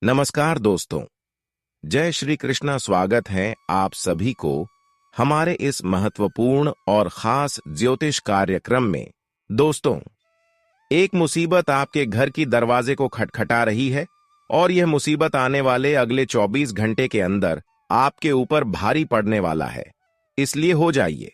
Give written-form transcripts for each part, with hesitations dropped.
नमस्कार दोस्तों, जय श्री कृष्णा। स्वागत है आप सभी को हमारे इस महत्वपूर्ण और खास ज्योतिष कार्यक्रम में। दोस्तों, एक मुसीबत आपके घर की दरवाजे को खटखटा रही है और यह मुसीबत आने वाले अगले 24 घंटे के अंदर आपके ऊपर भारी पड़ने वाला है। इसलिए हो जाइए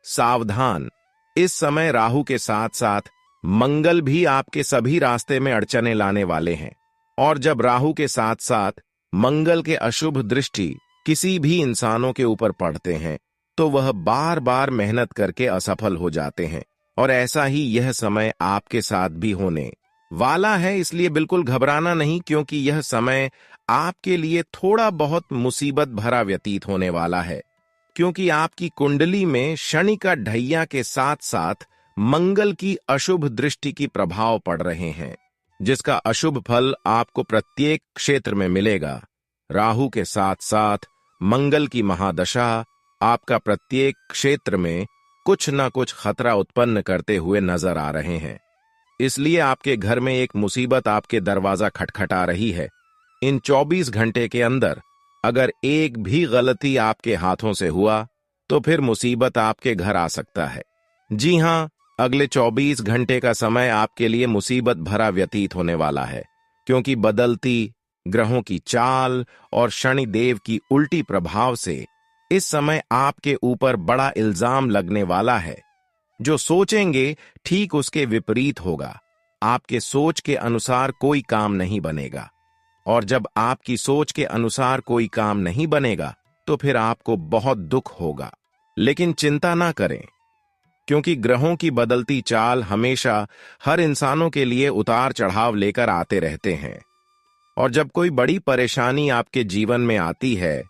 सावधान। इस समय राहु के साथ साथ मंगल भी आपके सभी रास्ते में अड़चने लाने वाले हैं, और जब राहु के साथ साथ मंगल के अशुभ दृष्टि किसी भी इंसानों के ऊपर पड़ते हैं तो वह बार बार मेहनत करके असफल हो जाते हैं। और ऐसा ही यह समय आपके साथ भी होने वाला है। इसलिए बिल्कुल घबराना नहीं, क्योंकि यह समय आपके लिए थोड़ा बहुत मुसीबत भरा व्यतीत होने वाला है, क्योंकि आपकी कुंडली में शनि का ढैया के साथ साथ मंगल की अशुभ दृष्टि की प्रभाव पड़ रहे हैं, जिसका अशुभ फल आपको प्रत्येक क्षेत्र में मिलेगा। राहु के साथ साथ मंगल की महादशा आपका प्रत्येक क्षेत्र में कुछ न कुछ खतरा उत्पन्न करते हुए नजर आ रहे हैं। इसलिए आपके घर में एक मुसीबत आपके दरवाजा खटखटा रही है। इन 24 घंटे के अंदर अगर एक भी गलती आपके हाथों से हुआ तो फिर मुसीबत आपके घर आ सकता है। जी हां, अगले 24 घंटे का समय आपके लिए मुसीबत भरा व्यतीत होने वाला है, क्योंकि बदलती ग्रहों की चाल और शनि देव की उल्टी प्रभाव से इस समय आपके ऊपर बड़ा इल्जाम लगने वाला है। जो सोचेंगे ठीक उसके विपरीत होगा। आपके सोच के अनुसार कोई काम नहीं बनेगा, और जब आपकी सोच के अनुसार कोई काम नहीं बनेगा तो फिर आपको बहुत दुख होगा। लेकिन चिंता ना करें, क्योंकि ग्रहों की बदलती चाल हमेशा हर इंसानों के लिए उतार चढ़ाव लेकर आते रहते हैं। और जब कोई बड़ी परेशानी आपके जीवन में आती है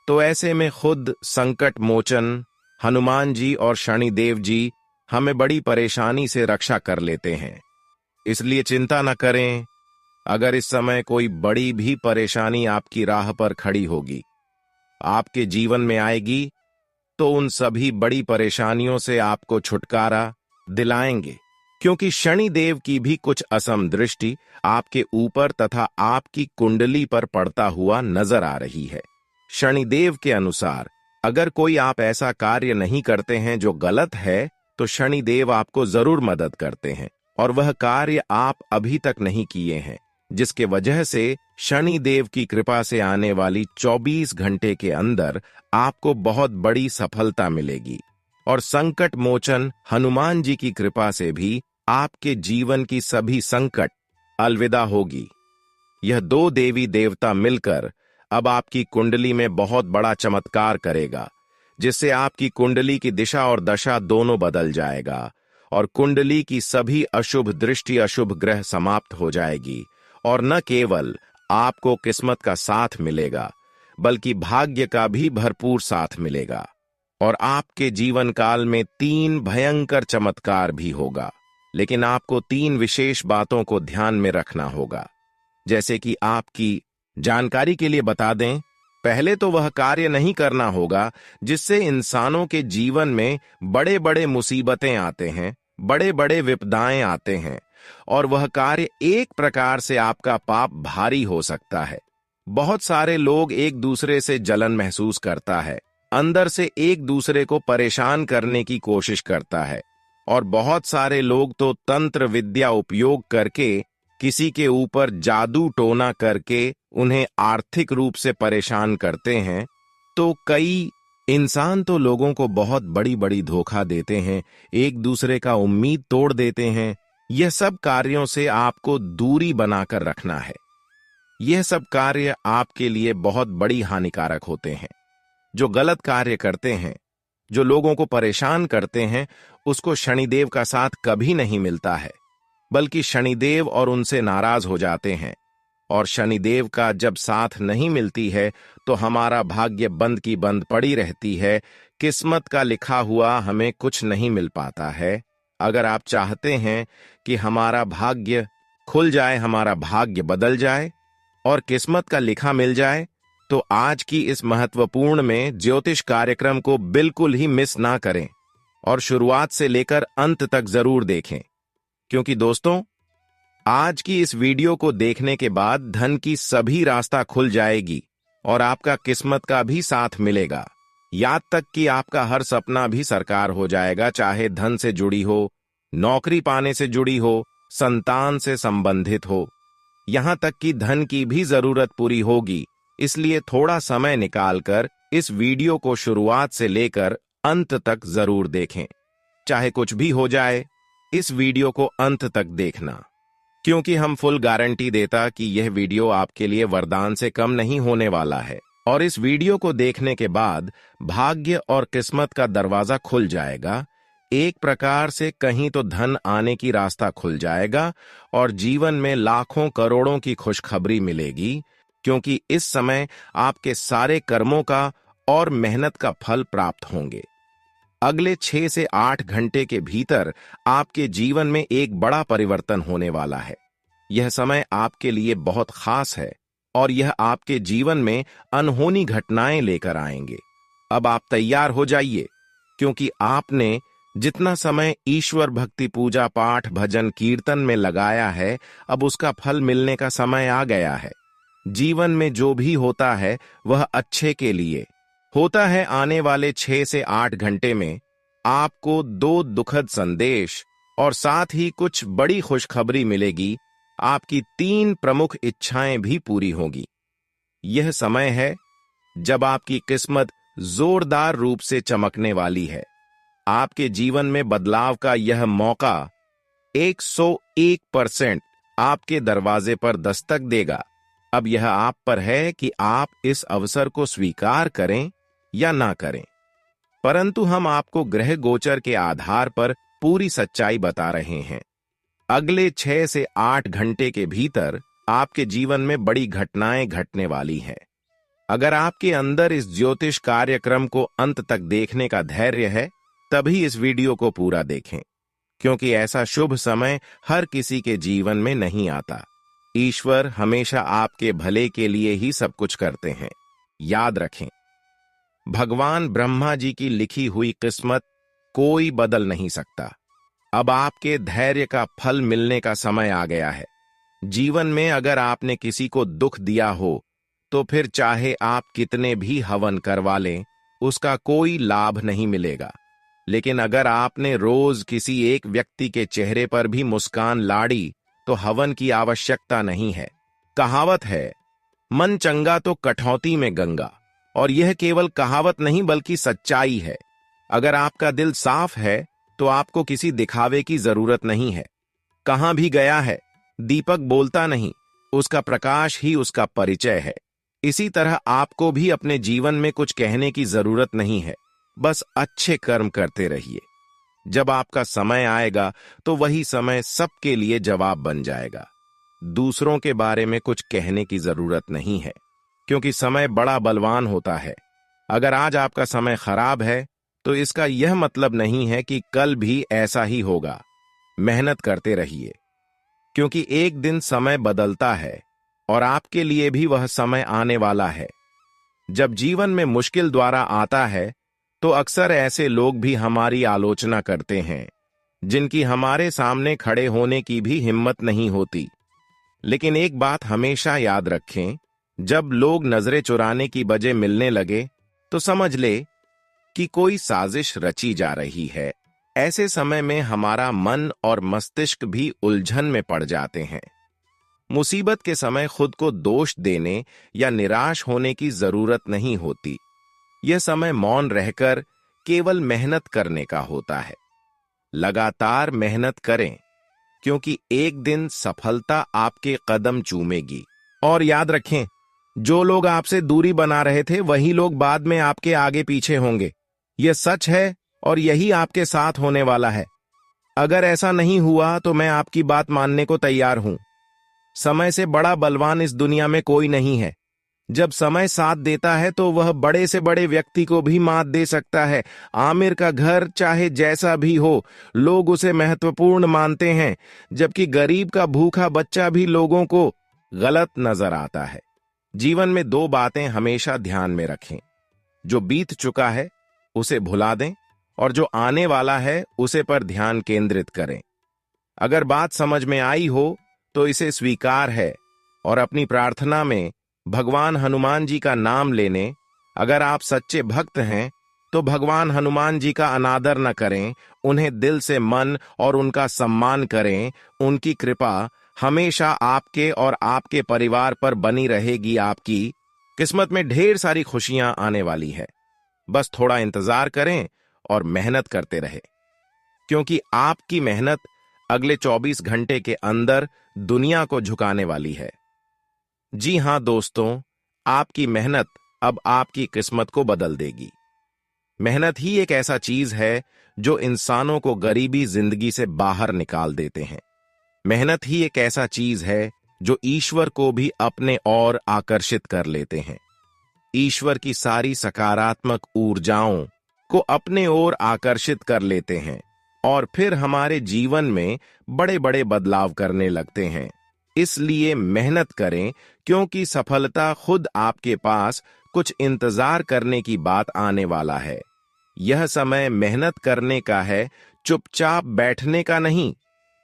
तो ऐसे में खुद संकट मोचन हनुमान जी और शनि देव जी हमें बड़ी परेशानी से रक्षा कर लेते हैं। इसलिए चिंता न करें। अगर इस समय कोई बड़ी भी परेशानी आपकी राह पर खड़ी होगी, आपके जीवन में आएगी, तो उन सभी बड़ी परेशानियों से आपको छुटकारा दिलाएंगे, क्योंकि शनि देव की भी कुछ असम दृष्टि आपके ऊपर तथा आपकी कुंडली पर पड़ता हुआ नजर आ रही है। शनि देव के अनुसार अगर कोई आप ऐसा कार्य नहीं करते हैं जो गलत है, तो शनि देव आपको जरूर मदद करते हैं, और वह कार्य आप अभी तक नहीं किए हैं, जिसके वजह से शनि देव की कृपा से आने वाली 24 घंटे के अंदर आपको बहुत बड़ी सफलता मिलेगी। और संकट मोचन हनुमान जी की कृपा से भी आपके जीवन की सभी संकट अलविदा होगी। यह दो देवी देवता मिलकर अब आपकी कुंडली में बहुत बड़ा चमत्कार करेगा, जिससे आपकी कुंडली की दिशा और दशा दोनों बदल जाएगा, और कुंडली की सभी अशुभ दृष्टि अशुभ ग्रह समाप्त हो जाएगी। और न केवल आपको किस्मत का साथ मिलेगा, बल्कि भाग्य का भी भरपूर साथ मिलेगा। और आपके जीवन काल में 3 भयंकर चमत्कार भी होगा। लेकिन आपको 3 विशेष बातों को ध्यान में रखना होगा। जैसे कि आपकी जानकारी के लिए बता दें, पहले तो वह कार्य नहीं करना होगा जिससे इंसानों के जीवन में बड़े बड़े मुसीबतें आते हैं, बड़े बड़े विपदाएं आते हैं, और वह कार्य एक प्रकार से आपका पाप भारी हो सकता है। बहुत सारे लोग एक दूसरे से जलन महसूस करता है, अंदर से एक दूसरे को परेशान करने की कोशिश करता है, और बहुत सारे लोग तो तंत्र विद्या उपयोग करके किसी के ऊपर जादू टोना करके उन्हें आर्थिक रूप से परेशान करते हैं। तो कई इंसान तो लोगों को बहुत बड़ी बड़ी धोखा देते हैं, एक दूसरे का उम्मीद तोड़ देते हैं। यह सब कार्यों से आपको दूरी बनाकर रखना है। यह सब कार्य आपके लिए बहुत बड़ी हानिकारक होते हैं। जो गलत कार्य करते हैं, जो लोगों को परेशान करते हैं, उसको शनिदेव का साथ कभी नहीं मिलता है, बल्कि शनिदेव और उनसे नाराज हो जाते हैं। और शनिदेव का जब साथ नहीं मिलती है तो हमारा भाग्य बंद की बंद पड़ी रहती है। किस्मत का लिखा हुआ हमें कुछ नहीं मिल पाता है। अगर आप चाहते हैं कि हमारा भाग्य खुल जाए, हमारा भाग्य बदल जाए और किस्मत का लिखा मिल जाए, तो आज की इस महत्वपूर्ण में ज्योतिष कार्यक्रम को बिल्कुल ही मिस ना करें, और शुरुआत से लेकर अंत तक जरूर देखें। क्योंकि दोस्तों, आज की इस वीडियो को देखने के बाद धन की सभी रास्ता खुल जाएगी और आपका किस्मत का भी साथ मिलेगा। याद तक कि आपका हर सपना भी साकार हो जाएगा, चाहे धन से जुड़ी हो, नौकरी पाने से जुड़ी हो, संतान से संबंधित हो, यहां तक कि धन की भी जरूरत पूरी होगी। इसलिए थोड़ा समय निकालकर इस वीडियो को शुरुआत से लेकर अंत तक जरूर देखें। चाहे कुछ भी हो जाए, इस वीडियो को अंत तक देखना, क्योंकि हम फुल गारंटी देता कि यह वीडियो आपके लिए वरदान से कम नहीं होने वाला है। और इस वीडियो को देखने के बाद भाग्य और किस्मत का दरवाजा खुल जाएगा। एक प्रकार से कहीं तो धन आने की रास्ता खुल जाएगा और जीवन में लाखों करोड़ों की खुशखबरी मिलेगी, क्योंकि इस समय आपके सारे कर्मों का और मेहनत का फल प्राप्त होंगे। अगले 6 से 8 घंटे के भीतर आपके जीवन में एक बड़ा परिवर्तन होने वाला है। यह समय आपके लिए बहुत खास है और यह आपके जीवन में अनहोनी घटनाएं लेकर आएंगे। अब आप तैयार हो जाइए, क्योंकि आपने जितना समय ईश्वर भक्ति, पूजा पाठ, भजन कीर्तन में लगाया है, अब उसका फल मिलने का समय आ गया है। जीवन में जो भी होता है वह अच्छे के लिए होता है। आने वाले 6 से 8 घंटे में आपको 2 दुखद संदेश और साथ ही कुछ बड़ी खुशखबरी मिलेगी। आपकी 3 प्रमुख इच्छाएं भी पूरी होगी। यह समय है जब आपकी किस्मत जोरदार रूप से चमकने वाली है। आपके जीवन में बदलाव का यह मौका 101% आपके दरवाजे पर दस्तक देगा। अब यह आप पर है कि आप इस अवसर को स्वीकार करें या ना करें, परंतु हम आपको ग्रह गोचर के आधार पर पूरी सच्चाई बता रहे हैं। अगले 6 से 8 घंटे के भीतर आपके जीवन में बड़ी घटनाएं घटने वाली हैं। अगर आपके अंदर इस ज्योतिष कार्यक्रम को अंत तक देखने का धैर्य है, तभी इस वीडियो को पूरा देखें, क्योंकि ऐसा शुभ समय हर किसी के जीवन में नहीं आता। ईश्वर हमेशा आपके भले के लिए ही सब कुछ करते हैं। याद रखें, भगवान ब्रह्मा जी की लिखी हुई किस्मत कोई बदल नहीं सकता। अब आपके धैर्य का फल मिलने का समय आ गया है। जीवन में अगर आपने किसी को दुख दिया हो, तो फिर चाहे आप कितने भी हवन करवा लें, उसका कोई लाभ नहीं मिलेगा। लेकिन अगर आपने रोज किसी एक व्यक्ति के चेहरे पर भी मुस्कान लाड़ी, तो हवन की आवश्यकता नहीं है। कहावत है, मन चंगा तो कठौती में गंगा, और यह केवल कहावत नहीं बल्कि सच्चाई है। अगर आपका दिल साफ है तो आपको किसी दिखावे की जरूरत नहीं है। कहां भी गया है, दीपक बोलता नहीं, उसका प्रकाश ही उसका परिचय है। इसी तरह आपको भी अपने जीवन में कुछ कहने की जरूरत नहीं है, बस अच्छे कर्म करते रहिए। जब आपका समय आएगा तो वही समय सबके लिए जवाब बन जाएगा। दूसरों के बारे में कुछ कहने की जरूरत नहीं है, क्योंकि समय बड़ा बलवान होता है। अगर आज आपका समय खराब है तो इसका यह मतलब नहीं है कि कल भी ऐसा ही होगा। मेहनत करते रहिए, क्योंकि एक दिन समय बदलता है और आपके लिए भी वह समय आने वाला है। जब जीवन में मुश्किल द्वारा आता है तो अक्सर ऐसे लोग भी हमारी आलोचना करते हैं, जिनकी हमारे सामने खड़े होने की भी हिम्मत नहीं होती। लेकिन एक बात हमेशा याद रखें, जब लोग नजरें चुराने की बजाय मिलने लगे तो समझ ले कि कोई साजिश रची जा रही है। ऐसे समय में हमारा मन और मस्तिष्क भी उलझन में पड़ जाते हैं। मुसीबत के समय खुद को दोष देने या निराश होने की जरूरत नहीं होती। यह समय मौन रहकर केवल मेहनत करने का होता है। लगातार मेहनत करें, क्योंकि एक दिन सफलता आपके कदम चूमेगी। और याद रखें, जो लोग आपसे दूरी बना रहे थे वही लोग बाद में आपके आगे पीछे होंगे। यह सच है और यही आपके साथ होने वाला है। अगर ऐसा नहीं हुआ तो मैं आपकी बात मानने को तैयार हूं। समय से बड़ा बलवान इस दुनिया में कोई नहीं है। जब समय साथ देता है तो वह बड़े से बड़े व्यक्ति को भी मात दे सकता है। आमिर का घर चाहे जैसा भी हो, लोग उसे महत्वपूर्ण मानते हैं, जबकि गरीब का भूखा बच्चा भी लोगों को गलत नजर आता है। जीवन में 2 बातें हमेशा ध्यान में रखें। जो बीत चुका है उसे भुला दें और जो आने वाला है उसे पर ध्यान केंद्रित करें। अगर बात समझ में आई हो तो इसे स्वीकार है और अपनी प्रार्थना में भगवान हनुमान जी का नाम लेने, अगर आप सच्चे भक्त हैं तो भगवान हनुमान जी का अनादर न करें, उन्हें दिल से मन और उनका सम्मान करें। उनकी कृपा हमेशा आपके और आपके परिवार पर बनी रहेगी। आपकी किस्मत में ढेर सारी खुशियां आने वाली है। बस थोड़ा इंतजार करें और मेहनत करते रहे, क्योंकि आपकी मेहनत अगले 24 घंटे के अंदर दुनिया को झुकाने वाली है। जी हां दोस्तों, आपकी मेहनत अब आपकी किस्मत को बदल देगी। मेहनत ही एक ऐसा चीज है जो इंसानों को गरीबी जिंदगी से बाहर निकाल देते हैं। मेहनत ही एक ऐसा चीज है जो ईश्वर को भी अपने ओर आकर्षित कर लेते हैं। ईश्वर की सारी सकारात्मक ऊर्जाओं को अपने ओर आकर्षित कर लेते हैं और फिर हमारे जीवन में बड़े बड़े बदलाव करने लगते हैं। इसलिए मेहनत करें, क्योंकि सफलता खुद आपके पास कुछ इंतजार करने की बात आने वाला है। यह समय मेहनत करने का है, चुपचाप बैठने का नहीं,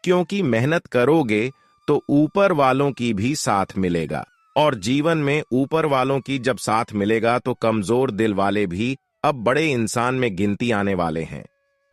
क्योंकि मेहनत करोगे तो ऊपर वालों की भी साथ मिलेगा, और जीवन में ऊपर वालों की जब साथ मिलेगा तो कमजोर दिल वाले भी अब बड़े इंसान में गिनती आने वाले हैं।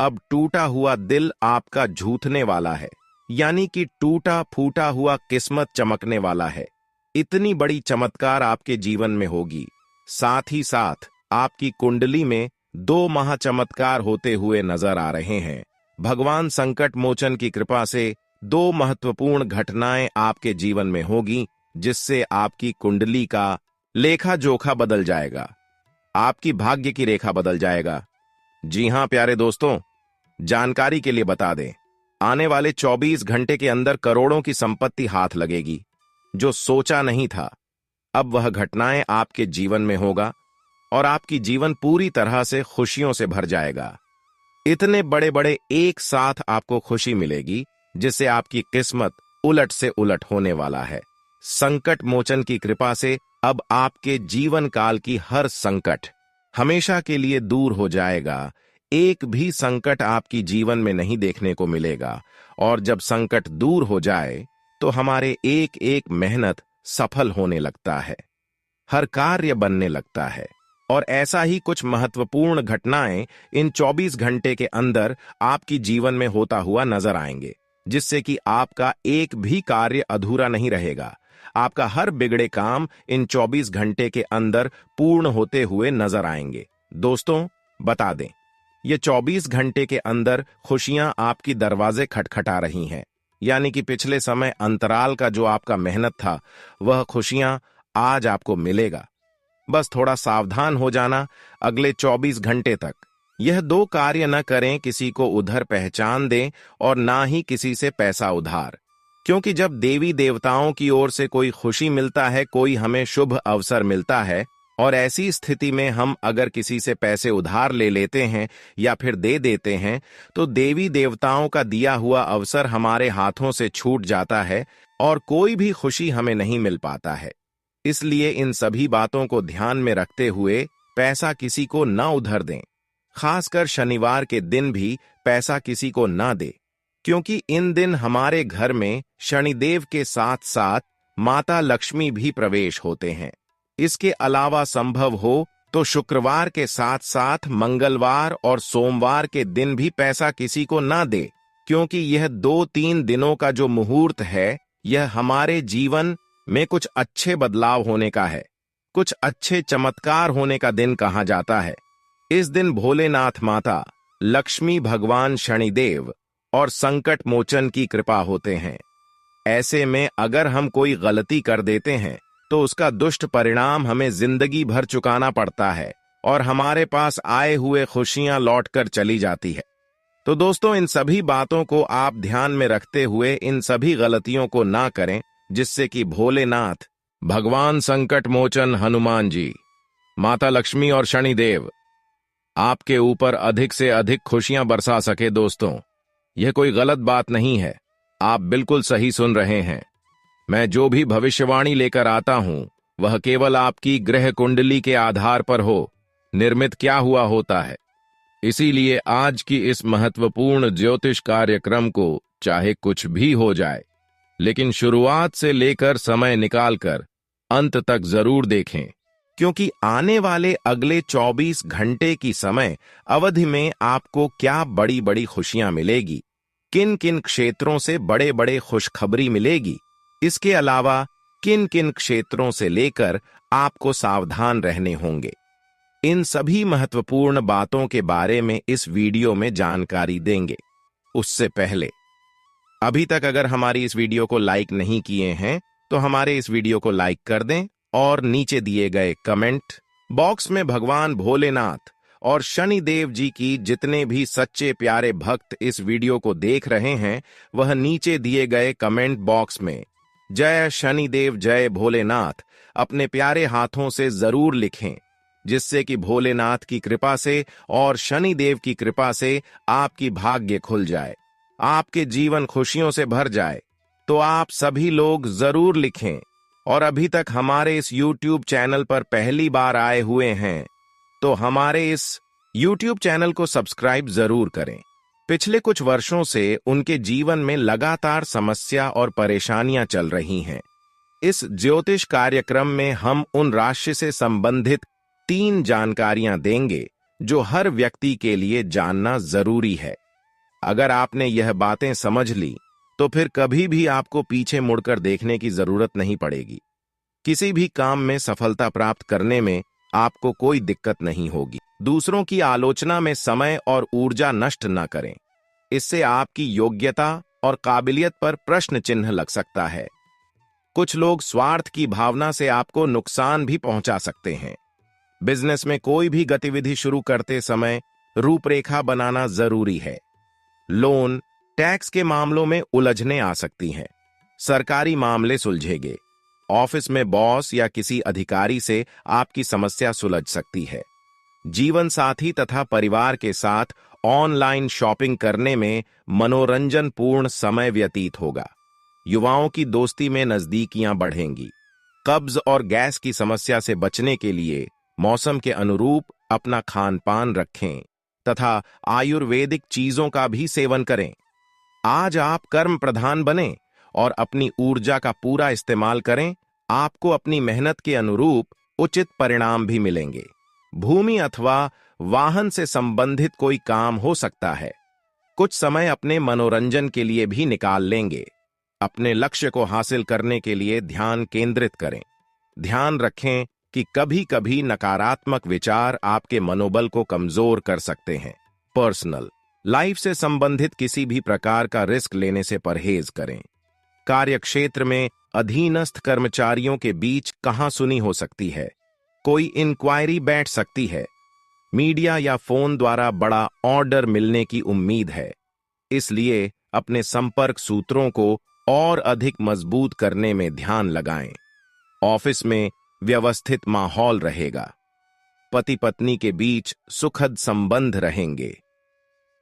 अब टूटा हुआ दिल आपका झूठने वाला है, यानी कि टूटा फूटा हुआ किस्मत चमकने वाला है। इतनी बड़ी चमत्कार आपके जीवन में होगी। साथ ही साथ आपकी कुंडली में 2 महाचमत्कार होते हुए नजर आ रहे हैं। भगवान संकट मोचन की कृपा से 2 महत्वपूर्ण घटनाएं आपके जीवन में होगी, जिससे आपकी कुंडली का लेखा जोखा बदल जाएगा, आपकी भाग्य की रेखा बदल जाएगा। जी हां प्यारे दोस्तों, जानकारी के लिए बता दें, आने वाले 24 घंटे के अंदर करोड़ों की संपत्ति हाथ लगेगी। जो सोचा नहीं था, अब वह घटनाएं आपके जीवन में होगा और आपकी जीवन पूरी तरह से खुशियों से भर जाएगा। इतने बड़े बड़े एक साथ आपको खुशी मिलेगी, जिससे आपकी किस्मत उलट से उलट होने वाला है। संकट मोचन की कृपा से अब आपके जीवन काल की हर संकट हमेशा के लिए दूर हो जाएगा। एक भी संकट आपकी जीवन में नहीं देखने को मिलेगा, और जब संकट दूर हो जाए तो हमारे एक एक मेहनत सफल होने लगता है, हर कार्य बनने लगता है। और ऐसा ही कुछ महत्वपूर्ण घटनाएं इन 24 घंटे के अंदर आपकी जीवन में होता हुआ नजर आएंगे, जिससे कि आपका एक भी कार्य अधूरा नहीं रहेगा। आपका हर बिगड़े काम इन 24 घंटे के अंदर पूर्ण होते हुए नजर आएंगे। दोस्तों बता दें, ये 24 घंटे के अंदर खुशियां आपकी दरवाजे खटखटा रही हैं, यानी कि पिछले समय अंतराल का जो आपका मेहनत था, वह खुशियां आज आपको मिलेगा। बस थोड़ा सावधान हो जाना अगले 24 घंटे तक। यह 2 कार्य न करें, किसी को उधर पहचान दें और ना ही किसी से पैसा उधार, क्योंकि जब देवी देवताओं की ओर से कोई खुशी मिलता है, कोई हमें शुभ अवसर मिलता है, और ऐसी स्थिति में हम अगर किसी से पैसे उधार ले लेते हैं या फिर दे देते हैं, तो देवी देवताओं का दिया हुआ अवसर हमारे हाथों से छूट जाता है और कोई भी खुशी हमें नहीं मिल पाता है। इसलिए इन सभी बातों को ध्यान में रखते हुए पैसा किसी को न उधार दें। खासकर शनिवार के दिन भी पैसा किसी को न दे, क्योंकि इन दिन हमारे घर में शनिदेव के साथ साथ माता लक्ष्मी भी प्रवेश होते हैं। इसके अलावा संभव हो तो शुक्रवार के साथ साथ मंगलवार और सोमवार के दिन भी पैसा किसी को ना दे, क्योंकि यह 2-3 दिनों का जो मुहूर्त है, यह हमारे जीवन में कुछ अच्छे बदलाव होने का है, कुछ अच्छे चमत्कार होने का दिन कहा जाता है। इस दिन भोलेनाथ माता, लक्ष्मी भगवान शनिदेव और संकट मोचन की कृपा होते हैं। ऐसे में अगर हम कोई गलती कर देते हैं तो उसका दुष्ट परिणाम हमें जिंदगी भर चुकाना पड़ता है और हमारे पास आए हुए खुशियां लौटकर चली जाती है। तो दोस्तों, इन सभी बातों को आप ध्यान में रखते हुए इन सभी गलतियों को ना करें, जिससे कि भोलेनाथ, भगवान संकट मोचन हनुमान जी, माता लक्ष्मी और शनिदेव आपके ऊपर अधिक से अधिक खुशियां बरसा सके। दोस्तों, यह कोई गलत बात नहीं है, आप बिल्कुल सही सुन रहे हैं। मैं जो भी भविष्यवाणी लेकर आता हूं, वह केवल आपकी ग्रह कुंडली के आधार पर हो निर्मित क्या हुआ होता है। इसीलिए आज की इस महत्वपूर्ण ज्योतिष कार्यक्रम को चाहे कुछ भी हो जाए, लेकिन शुरुआत से लेकर समय निकालकर अंत तक जरूर देखें, क्योंकि आने वाले अगले 24 घंटे की समय अवधि में आपको क्या बड़ी बड़ी खुशियां मिलेगी, किन किन क्षेत्रों से बड़े बड़े खुशखबरी मिलेगी, इसके अलावा किन किन क्षेत्रों से लेकर आपको सावधान रहने होंगे। इन सभी महत्वपूर्ण बातों के बारे में इस वीडियो में जानकारी देंगे। उससे पहले अभी तक अगर हमारी इस वीडियो को लाइक नहीं किए हैं तो हमारे इस वीडियो को लाइक कर दें और नीचे दिए गए कमेंट बॉक्स में भगवान भोलेनाथ और शनिदेव जी की जितने भी सच्चे प्यारे भक्त इस वीडियो को देख रहे हैं वह नीचे दिए गए कमेंट बॉक्स में जय शनिदेव जय भोलेनाथ अपने प्यारे हाथों से जरूर लिखें, जिससे कि भोलेनाथ की कृपा से और शनिदेव की कृपा से आपकी भाग्य खुल जाए, आपके जीवन खुशियों से भर जाए। तो आप सभी लोग जरूर लिखें। और अभी तक हमारे इस YouTube चैनल पर पहली बार आए हुए हैं तो हमारे इस YouTube चैनल को सब्सक्राइब जरूर करें। पिछले कुछ वर्षों से उनके जीवन में लगातार समस्या और परेशानियां चल रही हैं। इस ज्योतिष कार्यक्रम में हम उन राशि से संबंधित 3 जानकारियां देंगे जो हर व्यक्ति के लिए जानना जरूरी है। अगर आपने यह बातें समझ ली तो फिर कभी भी आपको पीछे मुड़कर देखने की जरूरत नहीं पड़ेगी। किसी भी काम में सफलता प्राप्त करने में आपको कोई दिक्कत नहीं होगी। दूसरों की आलोचना में समय और ऊर्जा नष्ट न करें, इससे आपकी योग्यता और काबिलियत पर प्रश्न चिन्ह लग सकता है। कुछ लोग स्वार्थ की भावना से आपको नुकसान भी पहुंचा सकते हैं। बिजनेस में कोई भी गतिविधि शुरू करते समय रूपरेखा बनाना जरूरी है। लोन, टैक्स के मामलों में उलझने आ सकती हैं। सरकारी मामले सुलझेंगे। ऑफिस में बॉस या किसी अधिकारी से आपकी समस्या सुलझ सकती है। जीवन साथी तथा परिवार के साथ ऑनलाइन शॉपिंग करने में मनोरंजन पूर्ण समय व्यतीत होगा। युवाओं की दोस्ती में नजदीकियां बढ़ेंगी। कब्ज और गैस की समस्या से बचने के लिए मौसम के अनुरूप अपना खान पान रखें तथा आयुर्वेदिक चीजों का भी सेवन करें। आज आप कर्म प्रधान बने और अपनी ऊर्जा का पूरा इस्तेमाल करें। आपको अपनी मेहनत के अनुरूप उचित परिणाम भी मिलेंगे। भूमि अथवा वाहन से संबंधित कोई काम हो सकता है। कुछ समय अपने मनोरंजन के लिए भी निकाल लेंगे। अपने लक्ष्य को हासिल करने के लिए ध्यान केंद्रित करें। ध्यान रखें कि कभी कभी नकारात्मक विचार आपके मनोबल को कमजोर कर सकते हैं। पर्सनल लाइफ से संबंधित किसी भी प्रकार का रिस्क लेने से परहेज करें। कार्यक्षेत्र में अधीनस्थ कर्मचारियों के बीच कहासुनी हो सकती है। कोई इंक्वायरी बैठ सकती है। मीडिया या फोन द्वारा बड़ा ऑर्डर मिलने की उम्मीद है, इसलिए अपने संपर्क सूत्रों को और अधिक मजबूत करने में ध्यान लगाएं। ऑफिस में व्यवस्थित माहौल रहेगा। पति पत्नी के बीच सुखद संबंध रहेंगे।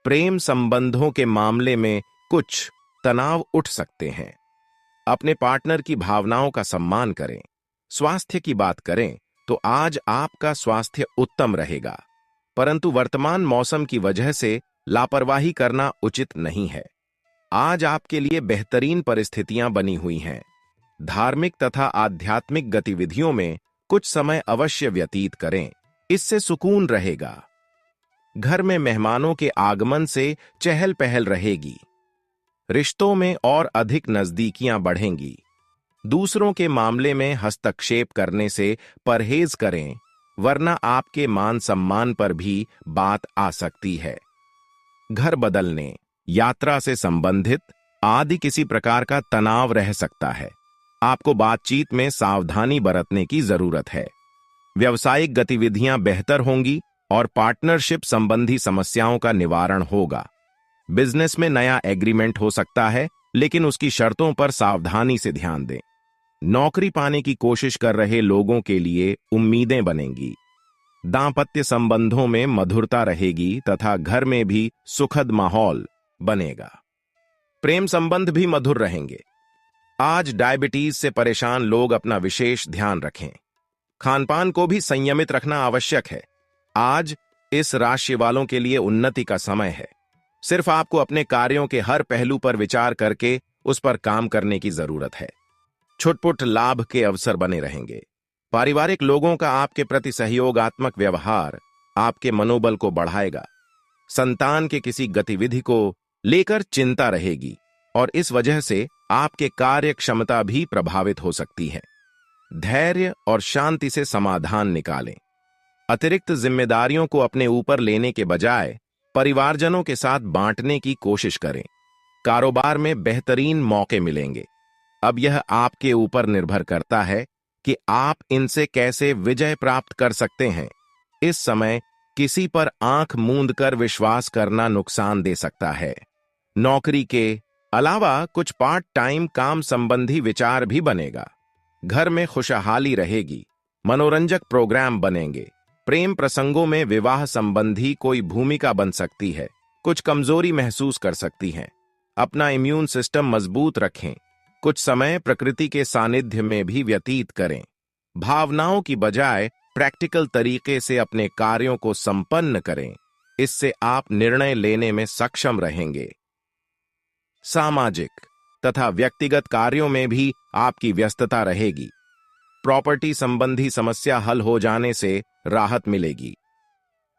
प्रेम संबंधों के मामले में कुछ तनाव उठ सकते हैं। अपने पार्टनर की भावनाओं का सम्मान करें। स्वास्थ्य की बात करें तो आज आपका स्वास्थ्य उत्तम रहेगा, परंतु वर्तमान मौसम की वजह से लापरवाही करना उचित नहीं है। आज आपके लिए बेहतरीन परिस्थितियां बनी हुई हैं। धार्मिक तथा आध्यात्मिक गतिविधियों में कुछ समय अवश्य व्यतीत करें, इससे सुकून रहेगा। घर में मेहमानों के आगमन से चहल पहल रहेगी। रिश्तों में और अधिक नजदीकियां बढ़ेंगी। दूसरों के मामले में हस्तक्षेप करने से परहेज करें, वरना आपके मान सम्मान पर भी बात आ सकती है। घर बदलने, यात्रा से संबंधित आदि किसी प्रकार का तनाव रह सकता है। आपको बातचीत में सावधानी बरतने की जरूरत है। व्यावसायिक गतिविधियां बेहतर होंगी और पार्टनरशिप संबंधी समस्याओं का निवारण होगा। बिजनेस में नया एग्रीमेंट हो सकता है, लेकिन उसकी शर्तों पर सावधानी से ध्यान दें। नौकरी पाने की कोशिश कर रहे लोगों के लिए उम्मीदें बनेंगी। दांपत्य संबंधों में मधुरता रहेगी तथा घर में भी सुखद माहौल बनेगा। प्रेम संबंध भी मधुर रहेंगे। आज डायबिटीज से परेशान लोग अपना विशेष ध्यान रखें। खानपान को भी संयमित रखना आवश्यक है। आज इस राशि वालों के लिए उन्नति का समय है। सिर्फ आपको अपने कार्यों के हर पहलू पर विचार करके उस पर काम करने की जरूरत है। छुटपुट लाभ के अवसर बने रहेंगे। पारिवारिक लोगों का आपके प्रति सहयोगात्मक व्यवहार आपके मनोबल को बढ़ाएगा। संतान के किसी गतिविधि को लेकर चिंता रहेगी और इस वजह से आपके कार्य क्षमता भी प्रभावित हो सकती है। धैर्य और शांति से समाधान निकालें। अतिरिक्त जिम्मेदारियों को अपने ऊपर लेने के बजाय परिवारजनों के साथ बांटने की कोशिश करें। कारोबार में बेहतरीन मौके मिलेंगे। अब यह आपके ऊपर निर्भर करता है कि आप इनसे कैसे विजय प्राप्त कर सकते हैं। इस समय किसी पर आंख मूंद कर विश्वास करना नुकसान दे सकता है। नौकरी के अलावा कुछ पार्ट टाइम काम संबंधी विचार भी बनेगा। घर में खुशहाली रहेगी। मनोरंजक प्रोग्राम बनेंगे। प्रेम प्रसंगों में विवाह संबंधी कोई भूमिका बन सकती है। कुछ कमजोरी महसूस कर सकती हैं। अपना इम्यून सिस्टम मजबूत रखें। कुछ समय प्रकृति के सानिध्य में भी व्यतीत करें। भावनाओं की बजाय प्रैक्टिकल तरीके से अपने कार्यों को संपन्न करें। इससे आप निर्णय लेने में सक्षम रहेंगे। सामाजिक तथा व्यक्तिगत कार्यों में भी आपकी व्यस्तता रहेगी। प्रॉपर्टी संबंधी समस्या हल हो जाने से राहत मिलेगी।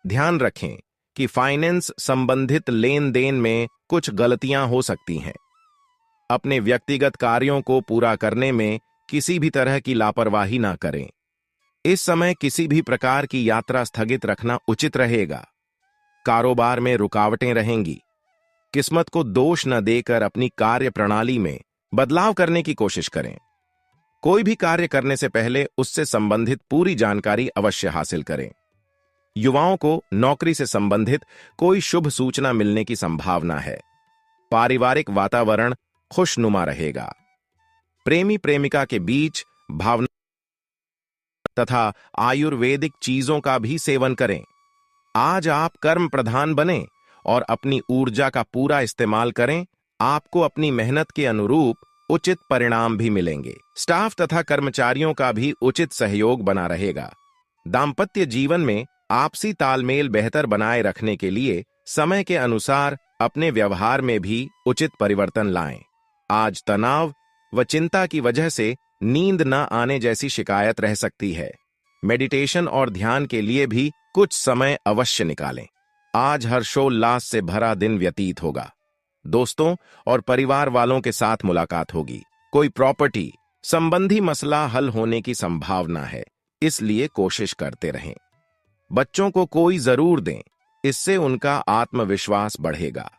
ध्यान रखें कि फाइनेंस संबंधित लेन देन में कुछ गलतियां हो सकती हैं। अपने व्यक्तिगत कार्यों को पूरा करने में किसी भी तरह की लापरवाही ना करें। इस समय किसी भी प्रकार की यात्रा स्थगित रखना उचित रहेगा। कारोबार में रुकावटें रहेंगी। किस्मत को दोष न देकर अपनी कार्य प्रणाली में बदलाव करने की कोशिश करें। कोई भी कार्य करने से पहले उससे संबंधित पूरी जानकारी अवश्य हासिल करें। युवाओं को नौकरी से संबंधित कोई शुभ सूचना मिलने की संभावना है। पारिवारिक वातावरण खुशनुमा रहेगा। प्रेमी प्रेमिका के बीच भावना तथा आयुर्वेदिक चीजों का भी सेवन करें। आज आप कर्म प्रधान बने और अपनी ऊर्जा का पूरा इस्तेमाल करें। आपको अपनी मेहनत के अनुरूप उचित परिणाम भी मिलेंगे। स्टाफ तथा कर्मचारियों का भी उचित सहयोग बना रहेगा। दांपत्य जीवन में आपसी तालमेल बेहतर बनाए रखने के लिए समय के अनुसार अपने व्यवहार में भी उचित परिवर्तन लाएं। आज तनाव व चिंता की वजह से नींद न आने जैसी शिकायत रह सकती है। मेडिटेशन और ध्यान के लिए भी कुछ समय अवश्य निकालें। आज हर्षोल्लास से भरा दिन व्यतीत होगा। दोस्तों और परिवार वालों के साथ मुलाकात होगी। कोई प्रॉपर्टी संबंधी मसला हल होने की संभावना है, इसलिए कोशिश करते रहें। बच्चों को कोई जरूर दें, इससे उनका आत्मविश्वास बढ़ेगा।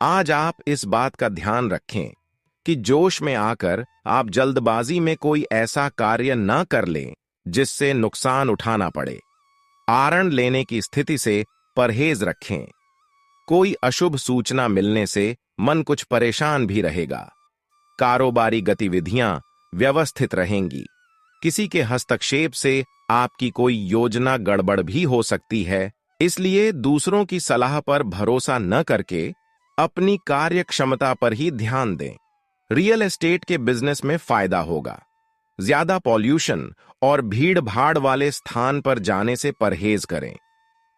आज आप इस बात का ध्यान रखें कि जोश में आकर आप जल्दबाजी में कोई ऐसा कार्य न कर लें जिससे नुकसान उठाना पड़े। आरण लेने की स्थिति से परहेज रखें। कोई अशुभ सूचना मिलने से मन कुछ परेशान भी रहेगा। कारोबारी गतिविधियां व्यवस्थित रहेंगी। किसी के हस्तक्षेप से आपकी कोई योजना गड़बड़ भी हो सकती है, इसलिए दूसरों की सलाह पर भरोसा न करके अपनी कार्य क्षमता पर ही ध्यान दें। रियल एस्टेट के बिजनेस में फायदा होगा। ज्यादा पॉल्यूशन और भीड़ भाड़ वाले स्थान पर जाने से परहेज करें।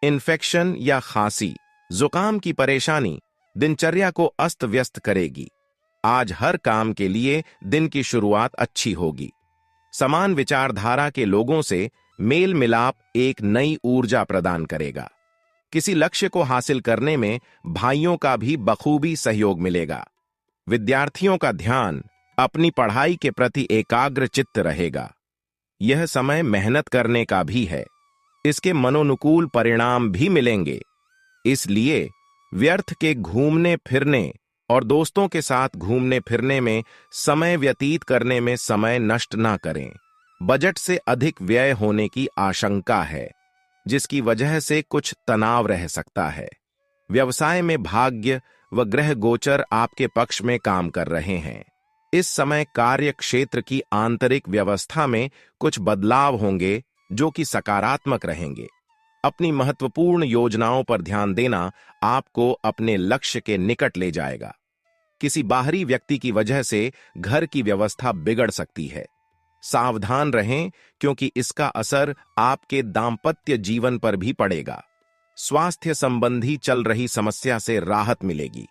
इन्फेक्शन या खांसी, जुकाम की परेशानी दिनचर्या को अस्त व्यस्त करेगी। आज हर काम के लिए दिन की शुरुआत अच्छी होगी। समान विचारधारा के लोगों से मेल मिलाप एक नई ऊर्जा प्रदान करेगा। किसी लक्ष्य को हासिल करने में भाइयों का भी बखूबी सहयोग मिलेगा। विद्यार्थियों का ध्यान अपनी पढ़ाई के प्रति एकाग्र चित्त रहेगा। यह समय मेहनत करने का भी है। इसके मनोनुकूल परिणाम भी मिलेंगे। इसलिए व्यर्थ के घूमने फिरने और दोस्तों के साथ घूमने फिरने में समय व्यतीत करने में समय नष्ट ना करें। बजट से अधिक व्यय होने की आशंका है, जिसकी वजह से कुछ तनाव रह सकता है। व्यवसाय में भाग्य व ग्रह गोचर आपके पक्ष में काम कर रहे हैं। इस समय कार्य क्षेत्र की आंतरिक व्यवस्था में कुछ बदलाव होंगे जो कि सकारात्मक रहेंगे। अपनी महत्वपूर्ण योजनाओं पर ध्यान देना आपको अपने लक्ष्य के निकट ले जाएगा। किसी बाहरी व्यक्ति की वजह से घर की व्यवस्था बिगड़ सकती है। सावधान रहें क्योंकि इसका असर आपके दांपत्य जीवन पर भी पड़ेगा। स्वास्थ्य संबंधी चल रही समस्या से राहत मिलेगी।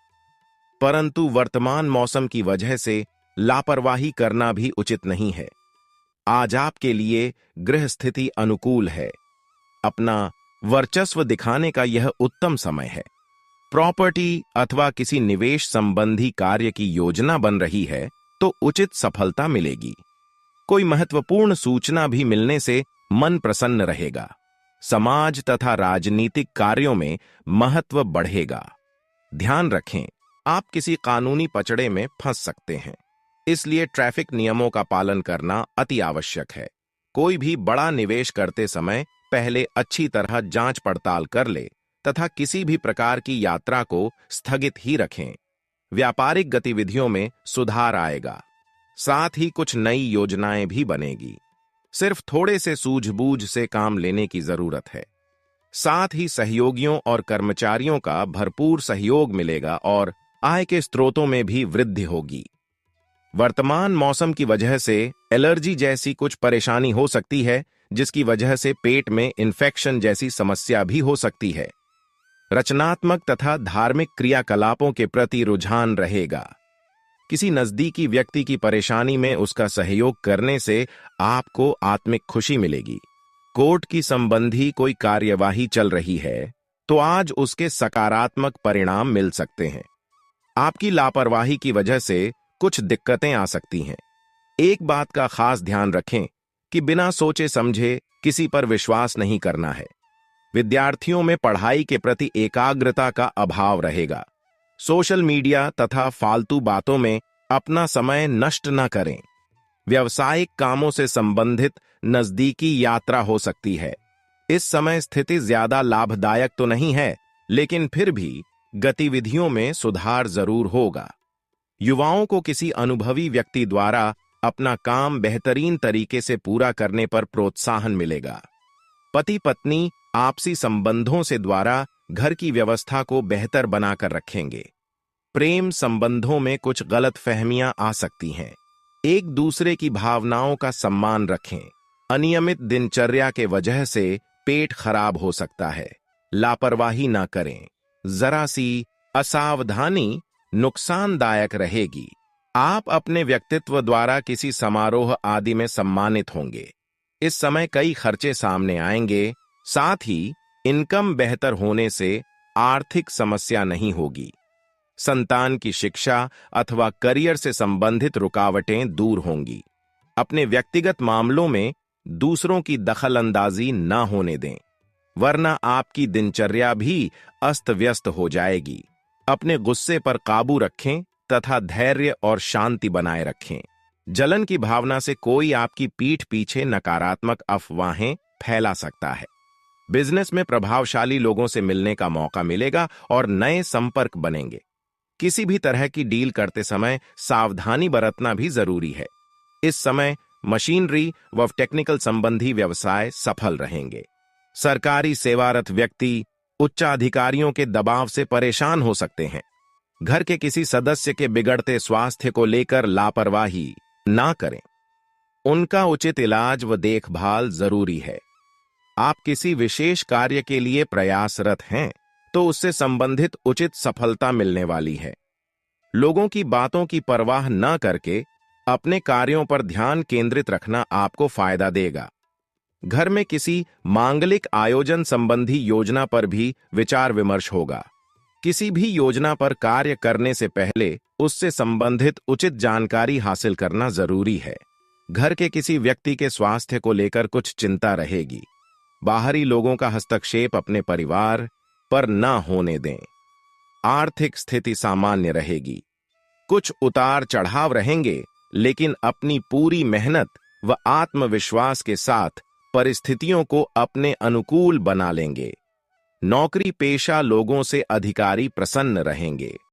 परंतु वर्तमान मौसम की वजह से लापरवाही करना भी उचित नहीं है। आज आपके लिए गृह स्थिति अनुकूल है। अपना वर्चस्व दिखाने का यह उत्तम समय है। प्रॉपर्टी अथवा किसी निवेश संबंधी कार्य की योजना बन रही है तो उचित सफलता मिलेगी। कोई महत्वपूर्ण सूचना भी मिलने से मन प्रसन्न रहेगा। समाज तथा राजनीतिक कार्यों में महत्व बढ़ेगा। ध्यान रखें, आप किसी कानूनी पचड़े में फंस सकते हैं, इसलिए ट्रैफिक नियमों का पालन करना अति आवश्यक है। कोई भी बड़ा निवेश करते समय पहले अच्छी तरह जांच पड़ताल कर ले तथा किसी भी प्रकार की यात्रा को स्थगित ही रखें। व्यापारिक गतिविधियों में सुधार आएगा, साथ ही कुछ नई योजनाएं भी बनेगी। सिर्फ थोड़े से सूझबूझ से काम लेने की जरूरत है। साथ ही सहयोगियों और कर्मचारियों का भरपूर सहयोग मिलेगा और आय के स्रोतों में भी वृद्धि होगी। वर्तमान मौसम की वजह से एलर्जी जैसी कुछ परेशानी हो सकती है, जिसकी वजह से पेट में इन्फेक्शन जैसी समस्या भी हो सकती है। रचनात्मक तथा धार्मिक क्रियाकलापों के प्रति रुझान रहेगा। किसी नजदीकी व्यक्ति की परेशानी में उसका सहयोग करने से आपको आत्मिक खुशी मिलेगी। कोर्ट की संबंधी कोई कार्यवाही चल रही है तो आज उसके सकारात्मक परिणाम मिल सकते हैं। आपकी लापरवाही की वजह से कुछ दिक्कतें आ सकती हैं। एक बात का खास ध्यान रखें कि बिना सोचे समझे किसी पर विश्वास नहीं करना है। विद्यार्थियों में पढ़ाई के प्रति एकाग्रता का अभाव रहेगा। सोशल मीडिया तथा फालतू बातों में अपना समय नष्ट न करें। व्यावसायिक कामों से संबंधित नजदीकी यात्रा हो सकती है। इस समय स्थिति ज्यादा लाभदायक तो नहीं है, लेकिन फिर भी गतिविधियों में सुधार जरूर होगा। युवाओं को किसी अनुभवी व्यक्ति द्वारा अपना काम बेहतरीन तरीके से पूरा करने पर प्रोत्साहन मिलेगा। पति पत्नी आपसी संबंधों से द्वारा घर की व्यवस्था को बेहतर बनाकर रखेंगे। प्रेम संबंधों में कुछ गलतफहमियां आ सकती हैं। एक दूसरे की भावनाओं का सम्मान रखें। अनियमित दिनचर्या के वजह से पेट खराब हो सकता है। लापरवाही ना करें। जरा सी असावधानी नुकसानदायक रहेगी। आप अपने व्यक्तित्व द्वारा किसी समारोह आदि में सम्मानित होंगे। इस समय कई खर्चे सामने आएंगे। साथ ही इनकम बेहतर होने से आर्थिक समस्या नहीं होगी। संतान की शिक्षा अथवा करियर से संबंधित रुकावटें दूर होंगी। अपने व्यक्तिगत मामलों में दूसरों की दखलंदाजी न होने दें, वरना आपकी दिनचर्या भी अस्त व्यस्त हो जाएगी। अपने गुस्से पर काबू रखें तथा धैर्य और शांति बनाए रखें। जलन की भावना से कोई आपकी पीठ पीछे नकारात्मक अफवाहें फैला सकता है। बिजनेस में प्रभावशाली लोगों से मिलने का मौका मिलेगा और नए संपर्क बनेंगे। किसी भी तरह की डील करते समय सावधानी बरतना भी जरूरी है। इस समय मशीनरी व टेक्निकल संबंधी व्यवसाय सफल रहेंगे। सरकारी सेवारत व्यक्ति उच्चाधिकारियों के दबाव से परेशान हो सकते हैं। घर के किसी सदस्य के बिगड़ते स्वास्थ्य को लेकर लापरवाही ना करें। उनका उचित इलाज व देखभाल जरूरी है। आप किसी विशेष कार्य के लिए प्रयासरत हैं तो उससे संबंधित उचित सफलता मिलने वाली है। लोगों की बातों की परवाह न करके अपने कार्यों पर ध्यान केंद्रित रखना आपको फायदा देगा। घर में किसी मांगलिक आयोजन संबंधी योजना पर भी विचार विमर्श होगा। किसी भी योजना पर कार्य करने से पहले उससे संबंधित उचित जानकारी हासिल करना जरूरी है। घर के किसी व्यक्ति के स्वास्थ्य को लेकर कुछ चिंता रहेगी। बाहरी लोगों का हस्तक्षेप अपने परिवार पर न होने दें। आर्थिक स्थिति सामान्य रहेगी। कुछ उतार चढ़ाव रहेंगे, लेकिन अपनी पूरी मेहनत व आत्मविश्वास के साथ परिस्थितियों को अपने अनुकूल बना लेंगे। नौकरी पेशा लोगों से अधिकारी प्रसन्न रहेंगे।